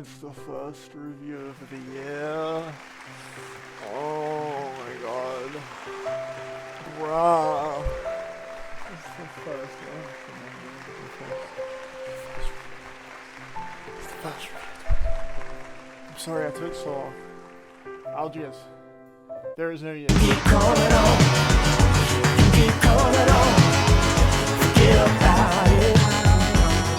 It's the first review of the year. Oh my god. Bruh. It's the first one. It's the first review. I'm sorry I took so long. Algiers. There is no year. Keep calling on. Keep calling on. Forget about it.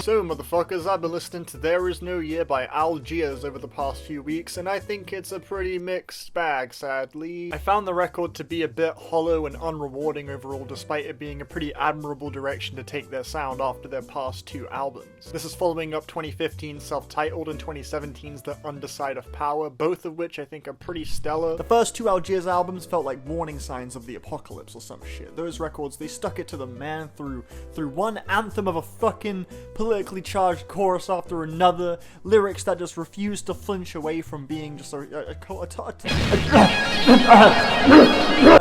So motherfuckers, I've been listening to There Is No Year by Algiers over the past few weeks, and I think it's a pretty mixed bag, sadly. I found the record to be a bit hollow and unrewarding overall, despite it being a pretty admirable direction to take their sound after their past two albums. This is following up 2015's Self-Titled and 2017's The Underside of Power, both of which I think are pretty stellar. The first two Algiers albums felt like warning signs of the apocalypse or some shit. Those records, they stuck it to the man through one anthem of a fucking politically charged chorus after another, lyrics that just refuse to flinch away from being just a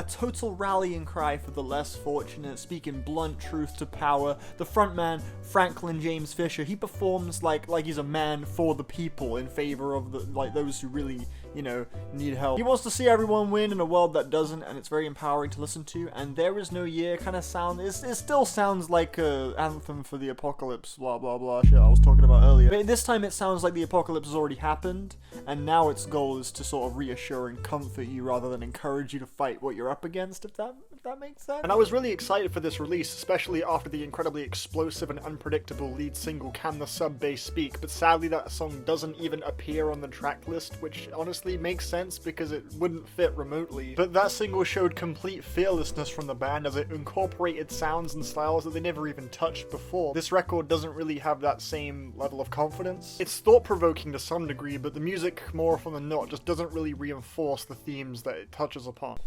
total rallying cry for the less fortunate, speaking blunt truth to power. The frontman, Franklin James Fisher, he performs like he's a man for the people in favor of those who really, you know, need help. He wants to see everyone win in a world that doesn't, and it's very empowering to listen to. And There Is No Year kind of it still sounds like a anthem for the apocalypse, blah blah blah shit I was talking about earlier. But this time it sounds like the apocalypse has already happened, and now its goal is to sort of reassure and comfort you rather than encourage you to fight what you're up against, if that makes sense. And I was really excited for this release, especially after the incredibly explosive and unpredictable lead single Can the Sub Bass Speak, but sadly that song doesn't even appear on the track list, which honestly makes sense because it wouldn't fit remotely. But that single showed complete fearlessness from the band as it incorporated sounds and styles that they never even touched before. This record doesn't really have that same level of confidence. It's thought-provoking to some degree, but the music, more often than not, just doesn't really reinforce the themes that it touches upon.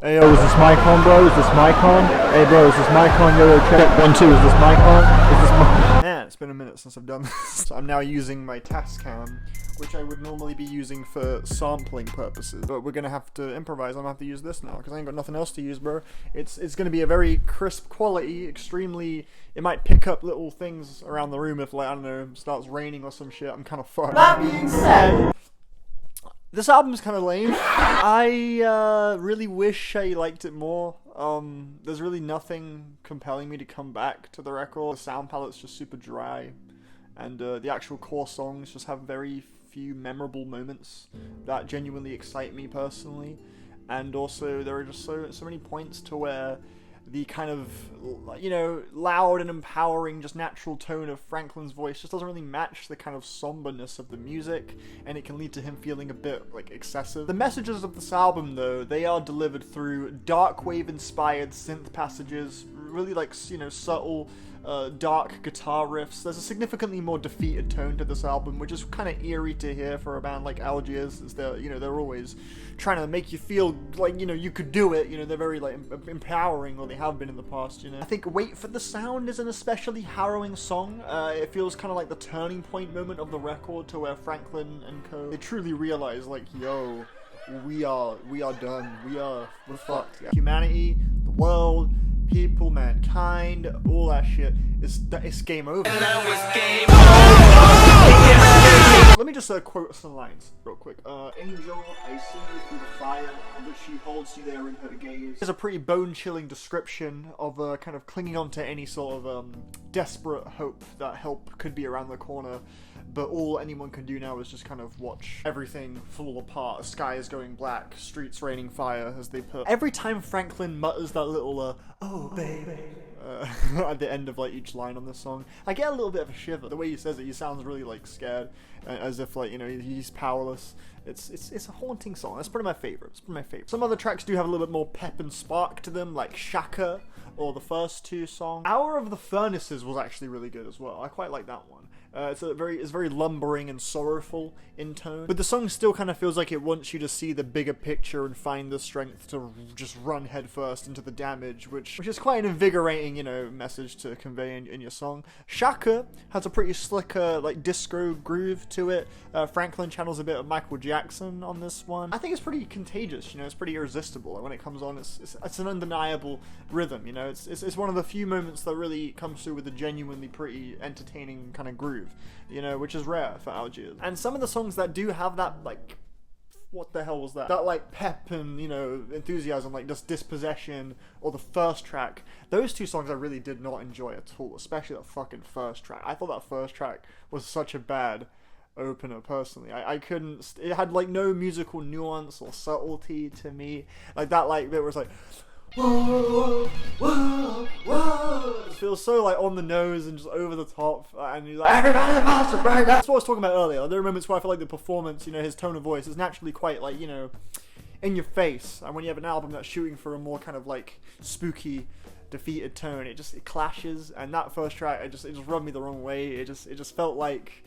Hey yo, is this mic on, bro? Is this mic on? Hey bro, is this mic on? Yo, check 1 2. Is this mic on? Is this mic? Man, it's been a minute since I've done this. So I'm now using my Tascam, which I would normally be using for sampling purposes, but we're gonna have to improvise. I'm gonna have to use this now because I ain't got nothing else to use, bro. It's gonna be a very crisp quality, extremely. It might pick up little things around the room if, like, I don't know, it starts raining or some shit. I'm kind of fucked. That being said, this album's kind of lame. I really wish I liked it more. There's really nothing compelling me to come back to the record. The sound palette's just super dry, and the actual core songs just have very few memorable moments that genuinely excite me personally. And also there are just so many points to where the kind of, you know, loud and empowering, just natural tone of Franklin's voice just doesn't really match the kind of somberness of the music, and it can lead to him feeling a bit, like, excessive. The messages of this album, though, they are delivered through dark wave-inspired synth passages, really, like, you know, subtle, dark guitar riffs. There's a significantly more defeated tone to this album, which is kind of eerie to hear for a band like Algiers, as they're, you know, they're always trying to make you feel like, you know, you could do it. You know, they're very, like, empowering, or they have been in the past, you know. I think Wait for the Sound is an especially harrowing song. It feels kind of like the turning point moment of the record, to where Franklin and co, they truly realize, like, yo, we are done. We're fucked. Yeah. Humanity, the world, people, mankind, all that shit, it's game over. Let me just quote some lines real quick. Angel, I see you through the fire, but she holds you there in her gaze. It's a pretty bone-chilling description of kind of clinging on to any sort of desperate hope that help could be around the corner, but all anyone can do now is just kind of watch everything fall apart. The sky is going black, streets raining fire, as they put. Every time Franklin mutters that little, oh baby, at the end of, like, each line on this song, I get a little bit of a shiver. The way he says it, he sounds really, like, scared, as if, like, you know, he's powerless. It's a haunting song. That's probably my favorite. Some other tracks do have a little bit more pep and spark to them, like Chaka, or the first two songs. Hour of the Furnaces was actually really good as well. I quite like that one. It's very lumbering and sorrowful in tone, but the song still kind of feels like it wants you to see the bigger picture and find the strength to just run headfirst into the damage, which is quite an invigorating, you know, message to convey in your song. Chaka has a pretty slick, like, disco groove to it. Franklin channels a bit of Michael Jackson on this one. I think it's pretty contagious, you know, it's pretty irresistible. Like, when it comes on, it's an undeniable rhythm, you know. It's one of the few moments that really comes through with a genuinely pretty entertaining kind of groove. groove, you know, which is rare for Algiers. And some of the songs that do have that, like, what the hell was that? That, like, pep and, you know, enthusiasm, like just Dispossession or the first track. Those two songs I really did not enjoy at all, especially that fucking first track. I thought that first track was such a bad opener, personally. I couldn't, it had, like, no musical nuance or subtlety to me. Like, that, like, bit was like, whoa, whoa, whoa. It feels so, like, on the nose and just over the top, and he's like, everybody wants to break. That's what I was talking about earlier. Like, there are moments where I feel like the performance, you know, his tone of voice is naturally quite, like, you know, in your face, and when you have an album that's shooting for a more kind of, like, spooky, defeated tone, it clashes. And that first track, it just rubbed me the wrong way. It just felt like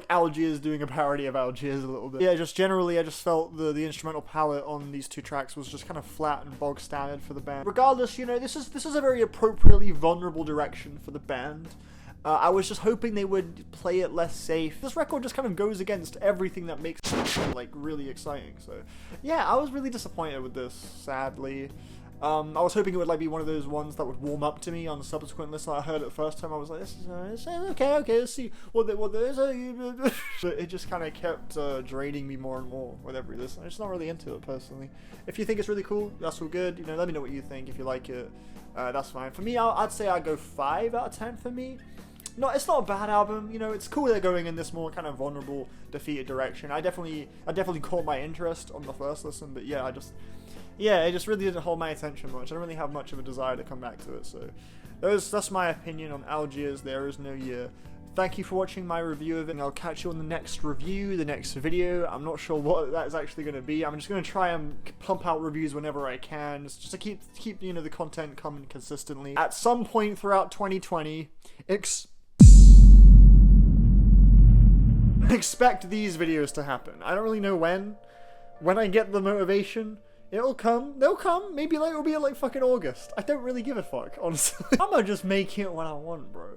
Algiers doing a parody of Algiers a little bit. Yeah, just generally I just felt the instrumental palette on these two tracks was just kind of flat and bog standard for the band. Regardless, you know, this is a very appropriately vulnerable direction for the band. I was just hoping they would play it less safe. This record just kind of goes against everything that makes it, like, really exciting. So yeah, I was really disappointed with this, sadly. I was hoping it would, like, be one of those ones that would warm up to me on the subsequent listen. I heard it the first time, I was like, this is okay, let's see what there is. But it just kind of kept draining me more and more with every listen. I'm just not really into it, personally. If you think it's really cool, that's all good. You know, let me know what you think. If you like it, that's fine. For me, I'd say I'd go 5 out of 10 for me. No, it's not a bad album, you know, it's cool they're going in this more kind of vulnerable, defeated direction. I definitely caught my interest on the first listen, but yeah, it just really didn't hold my attention much. I don't really have much of a desire to come back to it, so that's my opinion on Algiers, There Is No Year. Thank you for watching my review of it, and I'll catch you on the next review, the next video. I'm not sure what that is actually going to be. I'm just going to try and pump out reviews whenever I can, just to keep you know, the content coming consistently. At some point throughout 2020, expect these videos to happen. I don't really know when. When I get the motivation, it'll come. They'll come. Maybe, like, it'll be like fucking August. I don't really give a fuck, honestly. I'm gonna just make it when I want, bro.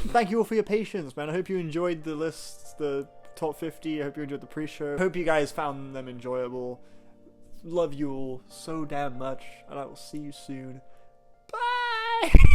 Thank you all for your patience, man. I hope you enjoyed the lists, the top 50. I hope you enjoyed the pre-show. Hope you guys found them enjoyable. Love you all so damn much, and I will see you soon. Bye!